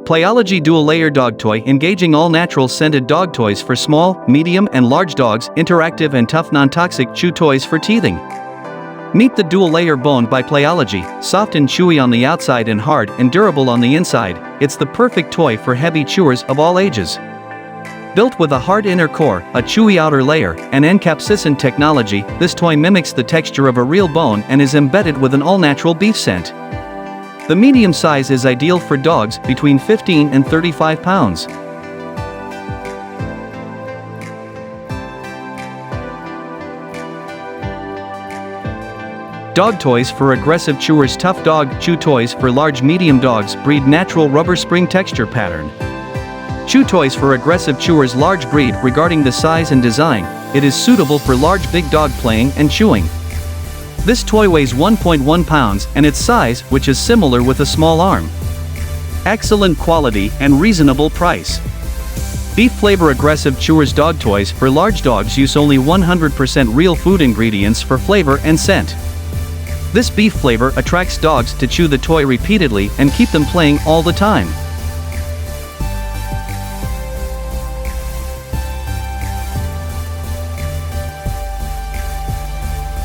Playology Dual Layer Dog Toy, engaging all-natural scented dog toys for small, medium and large dogs, interactive and tough non-toxic chew toys for teething. Meet the Dual Layer Bone by Playology, soft and chewy on the outside and hard and durable on the inside. It's the perfect toy for heavy chewers of all ages. Built with a hard inner core, a chewy outer layer, and encapsicin technology, this toy mimics the texture of a real bone and is embedded with an all-natural beef scent. The medium size is ideal for dogs between 15 and 35 pounds. Dog toys for aggressive chewers. Tough dog chew toys for large medium dogs. Breed natural rubber spring texture pattern. Chew toys for aggressive chewers. Large breed. Regarding the size and design, it is suitable for large big dog playing and chewing. This toy weighs 1.1 pounds and its size, which is similar with a small arm. Excellent quality and reasonable price. Beef flavor aggressive chewers. Dog toys for large dogs use only 100% real food ingredients for flavor and scent. This beef flavor attracts dogs to chew the toy repeatedly and keep them playing all the time.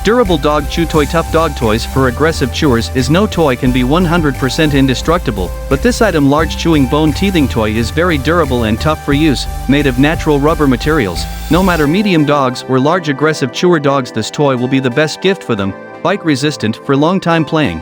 Durable dog chew toy. Tough dog toys for aggressive chewers is no toy can be 100% indestructible, but this item large chewing bone teething toy is very durable and tough for use, made of natural rubber materials. No matter medium dogs or large aggressive chewer dogs, this toy will be the best gift for them, bite resistant for long time playing.